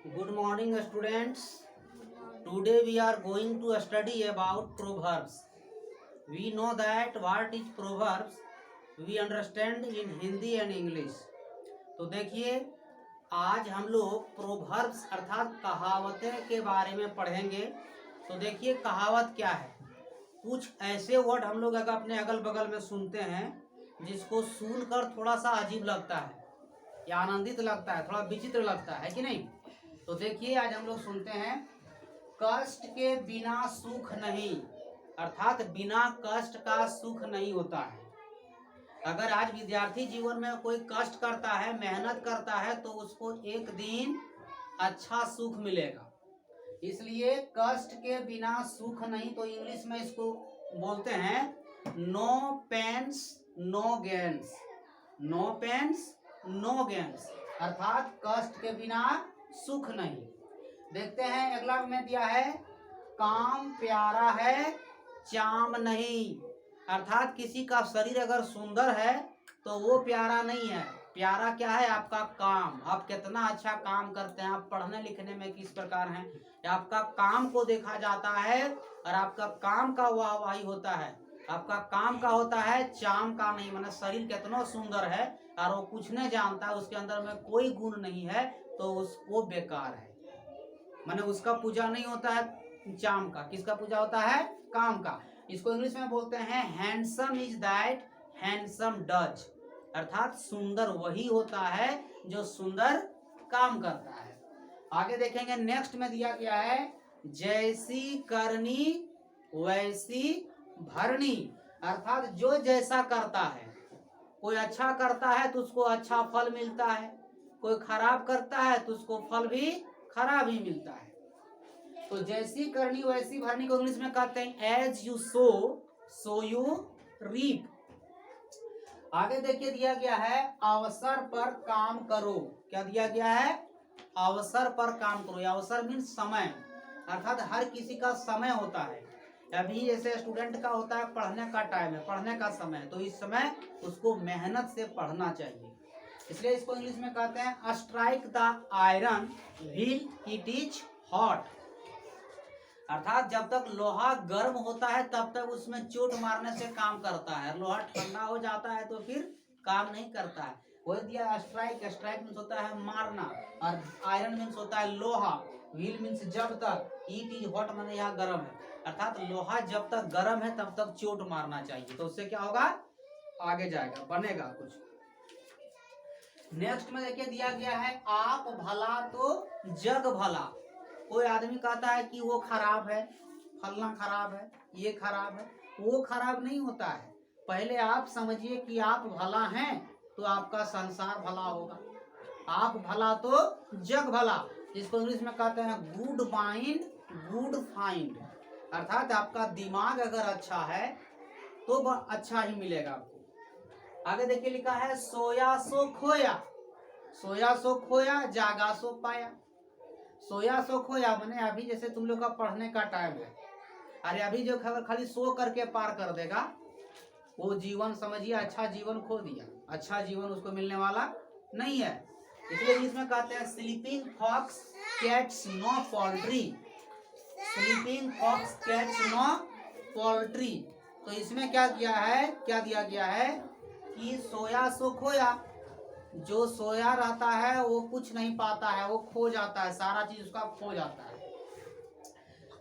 Good morning, students. Today we are going to study about proverbs. We know that what is proverbs. We understand in Hindi and English. तो देखिए आज हम लोग proverbs अर्थात कहावतें के बारे में पढ़ेंगे। तो देखिए कहावत क्या है। कुछ ऐसे वर्ड हम लोग अगर अपने अगल बगल में सुनते हैं जिसको सुनकर थोड़ा सा अजीब लगता है या आनंदित लगता है, थोड़ा विचित्र लगता है कि नहीं। तो देखिए आज हम लोग सुनते हैं कष्ट के बिना सुख नहीं, अर्थात बिना कष्ट का सुख नहीं होता है। अगर आज विद्यार्थी जीवन में कोई कष्ट करता है, मेहनत करता है तो उसको एक दिन अच्छा सुख मिलेगा। इसलिए कष्ट के बिना सुख नहीं, तो इंग्लिश में इसको बोलते हैं no pains no gains. No pains no gains अर्थात कष्ट के बिना सुख नहीं। देखते हैं अगला में दिया है काम प्यारा है चाम नहीं, अर्थात किसी का शरीर अगर सुंदर है तो वो प्यारा नहीं है। प्यारा क्या है? आपका काम, आप कितना अच्छा काम करते हैं, आप पढ़ने लिखने में किस प्रकार हैं, आपका काम को देखा जाता है और आपका काम का वाहवाही होता है। आपका काम का होता है, चाम का नहीं। मतलब शरीर कितना सुंदर है और वो कुछ नहीं जानता है, उसके अंदर में कोई गुण नहीं है तो उसको बेकार है। माने उसका पूजा नहीं होता है चाम का। किसका पूजा होता है? काम का। इसको इंग्लिश में बोलते हैं handsome is that handsome does, अर्थात सुंदर वही होता है जो सुंदर काम करता है। आगे देखेंगे नेक्स्ट में दिया गया है जैसी करनी वैसी भरनी, अर्थात जो जैसा करता है, कोई अच्छा करता है तो उसको अच्छा फल मिलता है, कोई खराब करता है तो उसको फल भी खराब ही मिलता है। तो जैसी करनी वैसी भरनी को इंग्लिश में कहते हैं as you sow so you reap. आगे देखिए दिया गया है अवसर पर काम करो। क्या दिया गया है? अवसर पर काम करो। अवसर मीन्स समय, अर्थात हर किसी का समय होता है। अभी जैसे स्टूडेंट का होता है पढ़ने का टाइम है, पढ़ने का समय है, तो इस समय उसको मेहनत से पढ़ना चाहिए। इसलिए इसको इंग्लिश में कहते हैं strike the iron wheel it is hot, अर्थात जब तक लोहा गर्म होता है तब तक उसमें चोट मारने से काम करता है। लोहा ठंडा हो जाता है तो फिर काम नहीं करता है। वही दिया स्ट्राइक। स्ट्राइक मीन्स होता है मारना और आयरन मीन्स होता है लोहा। व्हील मीन्स जब तक, ईट इज हॉट माने यहाँ गर्म है, अर्थात लोहा जब तक गर्म है तब तक चोट मारना चाहिए। तो उससे क्या होगा? आगे जाएगा, बनेगा कुछ। नेक्स्ट में देखिए दिया गया है आप भला तो जग भला। कोई आदमी कहता है कि वो खराब है, फलना खराब है, ये खराब है, वो खराब नहीं होता है। पहले आप समझिए कि आप भला हैं तो आपका संसार भला होगा। आप भला तो जग भला, जिसको इंग्लिश में कहते हैं गुड माइंड गुड फाइंड, अर्थात आपका दिमाग अगर अच्छा है तो अच्छा ही मिलेगा आपको। आगे देखिए लिखा है सोया सो खोया। सोया सो खोया जागा सो पाया। सोया सो खोया माने अभी जैसे तुम लोग का पढ़ने का टाइम है, अरे अभी जो खबर खाली सो करके पार कर देगा वो जीवन समझिए अच्छा जीवन खो दिया, अच्छा जीवन उसको मिलने वाला नहीं है। इसलिए इसमें कहते हैं sleeping fox cats no poultry. Sleeping fox cats no poultry. तो इसमें क्या किया है, क्या दिया गया है कि सोया सो खोया, जो सोया रहता है वो कुछ नहीं पाता है, वो खो जाता है, सारा चीज उसका खो जाता है।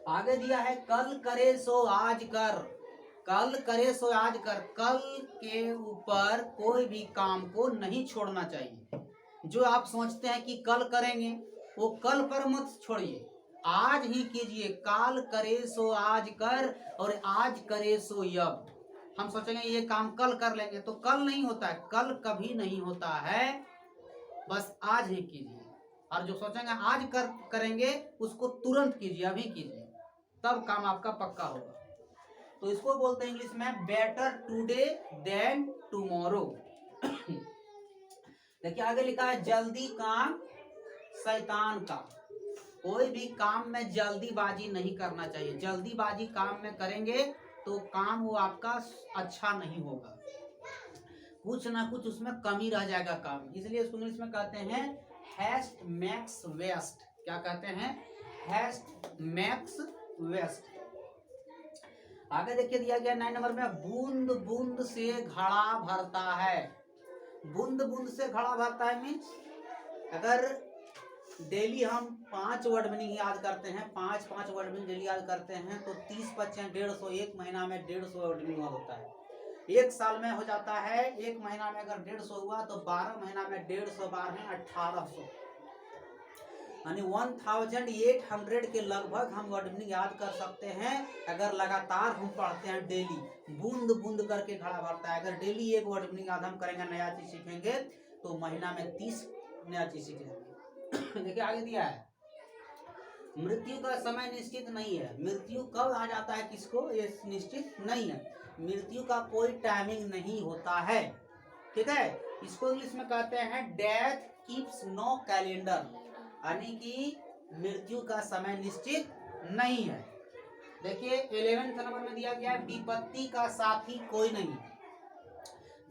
आगे दिया है कल करे सो आज कर। कल करे सो आज कर, कल के ऊपर कोई भी काम को नहीं छोड़ना चाहिए। जो आप सोचते हैं कि कल करेंगे वो कल पर मत छोड़िए, आज ही कीजिए। काल करे सो आज कर और आज करे सो यब। हम सोचेंगे ये काम कल कर लेंगे तो कल नहीं होता है, कल कभी नहीं होता है, बस आज ही कीजिए। और जो सोचेंगे आज करेंगे उसको तुरंत कीजिए, अभी कीजिए, तब काम आपका पक्का होगा। तो इसको बोलते हैं इंग्लिश में बेटर टुडे देन टुमारो। देखिए आगे लिखा है जल्दी काम शैतान का। कोई भी काम में जल्दीबाजी नहीं करना चाहिए। जल्दीबाजी काम में करेंगे तो काम वो आपका अच्छा नहीं होगा, कुछ ना कुछ उसमें कमी रह जाएगा काम। इसलिए इसको इंग्लिश में कहते हैं हैस्ट मेक्स वेस्ट, क्या कहते हैं? Haste makes waste. आगे देखिए दिया गया 9 नंबर में, बूंद बूंद से घड़ा भरता है। बूंद बूंद से घड़ा भरता है मीन्स अगर डेली हम 5 वर्ड मीनिंग याद करते हैं, 5 वर्ड मीनिंग डेली याद करते हैं तो 30 25 150, एक महीना में 150 वर्ड मीनिंग होता है। एक साल में हो जाता है, एक महीना में अगर 150 हुआ तो 12 महीना में 150 बार है 1800, यानी 1800 के लगभग हम वर्ड मीनिंग याद कर सकते हैं अगर लगातार हम पढ़ते हैं डेली। बूंद बूंद करके घड़ा भरता है, अगर डेली एक वर्ड मीनिंग याद हम करेंगे, नया चीज सीखेंगे तो महीना में 30 नया चीज सीख जाएंगे। देखिए आगे दिया है, मृत्यु का समय निश्चित नहीं है। मृत्यु कब आ जाता है किसको, ये निश्चित नहीं है। मृत्यु का कोई टाइमिंग नहीं होता है, ठीक है। इसको इंग्लिश में कहते हैं डेथ कीप्स नो कैलेंडर, यानी कि मृत्यु का समय निश्चित नहीं है। देखिए 11वें नंबर में दिया गया है, विपत्ति का साथी कोई नहीं।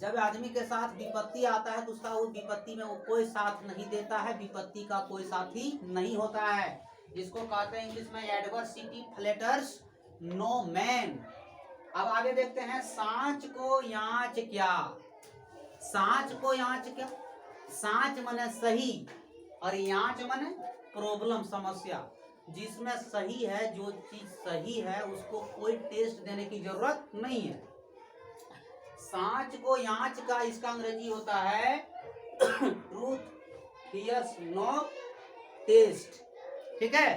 जब आदमी के साथ विपत्ति आता है तो उसका उस विपत्ति में वो कोई साथ नहीं देता है, विपत्ति का कोई साथी नहीं होता है, जिसको कहते हैं इंग्लिश में एडवर्सिटी फ्लैटर्स नो मैन। अब आगे देखते हैं, सांच को याच क्या। सांच को याच क्या, सांच माने सही और याच माने प्रॉब्लम, समस्या। जिसमें सही है, जो चीज सही है उसको कोई टेस्ट देने की जरूरत नहीं है। सांच को याच का इसका अंग्रेजी होता है ट्रूथ हियर्स नो टेस्ट, ठीक है।